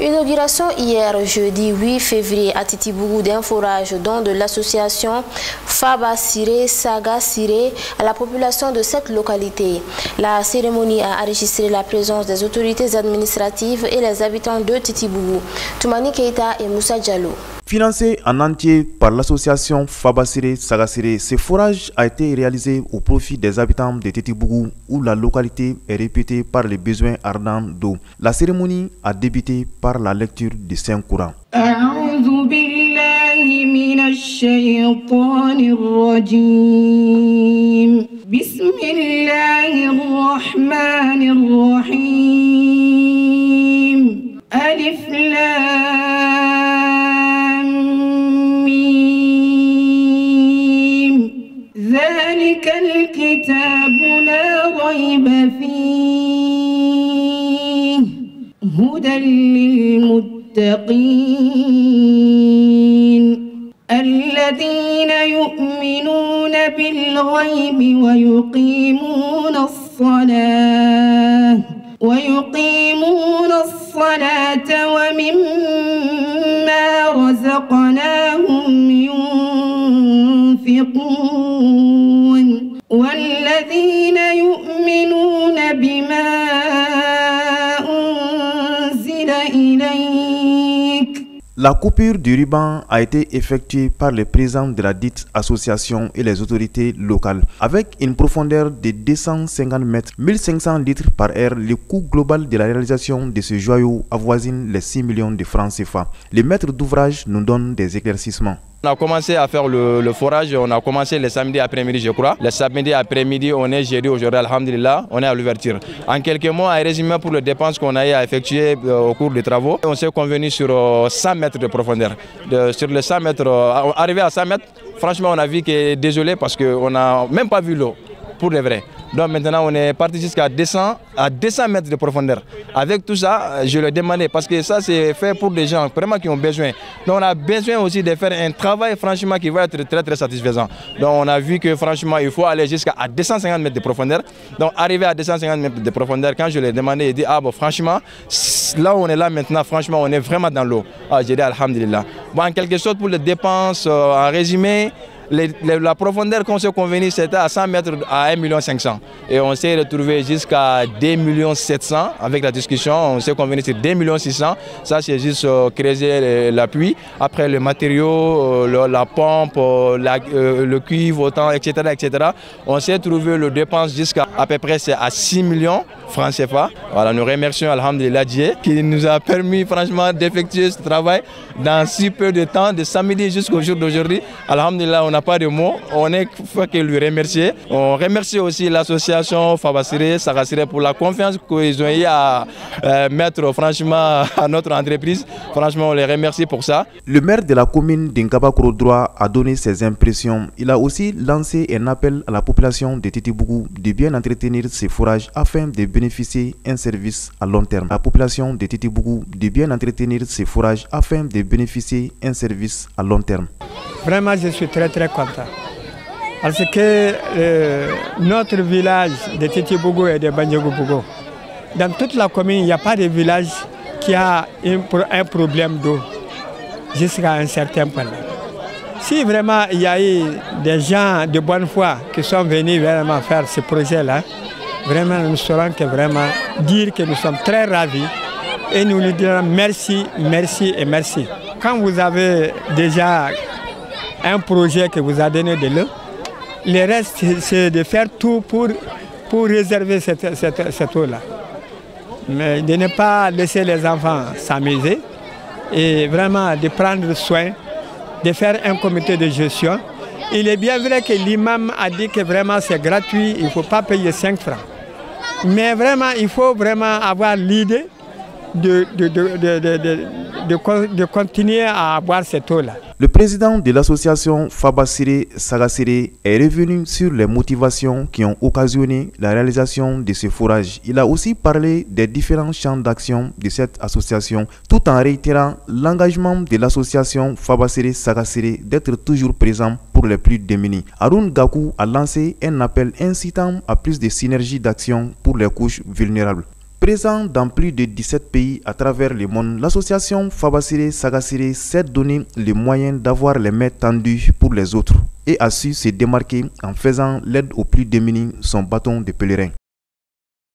Inauguration hier, jeudi 8 février, à Titibougou d'un forage don de l'association Faba Siré Saga Siré à la population de cette localité. La cérémonie a enregistré la présence des autorités administratives et les habitants de Titibougou. Toumani Keita et Moussa Diallo. Financé en entier par l'association Faba Siré Saga Siré, ce forage a été réalisé au profit des habitants de Titibougou où la localité est réputée par les besoins ardents d'eau. La cérémonie a débuté par la lecture du Saint-Coran. أعوذ بالله من الشيطان الرجيم بسم الله الرحمن الرحيم ألف لام ميم ذلك الكتاب لا ريب فيه هدى للمتقين الذين يؤمنون بالغيب ويقيمون الصلاة ومما رزقناهم ينفقون والذين يؤمنون بما أنزل إليك. La coupure du ruban a été effectuée par les présidents de la dite association et les autorités locales. Avec une profondeur de 250 mètres, 1500 litres par heure, le coût global de la réalisation de ce joyau avoisine les 6 millions de francs CFA. Les maîtres d'ouvrage nous donnent des éclaircissements. On a commencé à faire le forage, on a commencé le samedi après-midi je crois. Le samedi après-midi on est jeudi aujourd'hui, alhamdulillah, on est à l'ouverture. En quelques mots, un résumé pour les dépenses qu'on a eu à effectuer au cours des travaux. On s'est convenu sur 100 mètres de profondeur. Sur les 100 mètres, arrivé à 100 mètres, franchement on a vu que désolé parce qu'on n'a même pas vu l'eau, pour de vrai. Donc maintenant on est parti jusqu'à 200 mètres de profondeur. Avec tout ça, je le demandais parce que ça c'est fait pour des gens vraiment qui ont besoin. Donc on a besoin aussi de faire un travail franchement qui va être très satisfaisant. Donc on a vu que franchement il faut aller jusqu'à 250 mètres de profondeur. Donc arrivé à 250 mètres de profondeur, quand je l'ai demandé, il dit ah bon franchement, là où on est là maintenant, franchement on est vraiment dans l'eau. Ah, j'ai dit alhamdulillah. Bon en quelque sorte pour les dépenses, en résumé, la profondeur qu'on s'est convenu c'était à 100 mètres à 1,5 million. Et on s'est retrouvé jusqu'à 2,7 millions avec la discussion. On s'est convenu sur 2,6 millions. Ça c'est juste creuser l'appui. Après le matériau, la pompe, le cuivre, autant, etc. On s'est trouvé le dépense jusqu'à peu près à 6 millions francs CFA. Voilà, nous remercions Alhamdulillah Dieu qui nous a permis franchement d'effectuer ce travail dans si peu de temps, de samedi jusqu'au jour d'aujourd'hui. Alhamdulillah, on n'a pas de mots, on ne fait que lui remercier. On remercie aussi l'association Faba Siré Saga Siré pour la confiance qu'ils ont eu à mettre franchement à notre entreprise. Franchement, on les remercie pour ça. Le maire de la commune d'Inkaba-Koro-Droit a donné ses impressions. Il a aussi lancé un appel à la population de Titibougou de bien entretenir ses forages afin de bénéficier d'un service à long terme. La population de Titibougou de bien entretenir ses forages afin de bénéficier d'un service à long terme. Vraiment, je suis très content. Parce que notre village de Titibougou et de Bandiogo-Bougou, dans toute la commune, il n'y a pas de village qui a un problème d'eau jusqu'à un certain point. Si vraiment il y a eu des gens de bonne foi qui sont venus vraiment faire ce projet-là, vraiment nous saurons que vraiment dire que nous sommes très ravis et nous lui dirons merci et merci. Quand vous avez déjà un projet que vous a donné de l'eau, le reste c'est de faire tout pour réserver cette eau-là. Mais de ne pas laisser les enfants s'amuser et vraiment de prendre soin, de faire un comité de gestion. Il est bien vrai que l'imam a dit que vraiment c'est gratuit, il ne faut pas payer 5 francs. Mais vraiment, il faut vraiment avoir l'idée de continuer à avoir cette eau-là. Le président de l'association Faba Siré Saga Siré est revenu sur les motivations qui ont occasionné la réalisation de ce forage. Il a aussi parlé des différents champs d'action de cette association, tout en réitérant l'engagement de l'association Faba Siré Saga Siré d'être toujours présent pour les plus démunis. Haroun Gakou a lancé un appel incitant à plus de synergie d'action pour les couches vulnérables. Présent dans plus de 17 pays à travers le monde, l'association Fabasiré Sagasiré s'est donné les moyens d'avoir les mains tendues pour les autres et a su se démarquer en faisant l'aide aux plus démunis son bâton de pèlerin.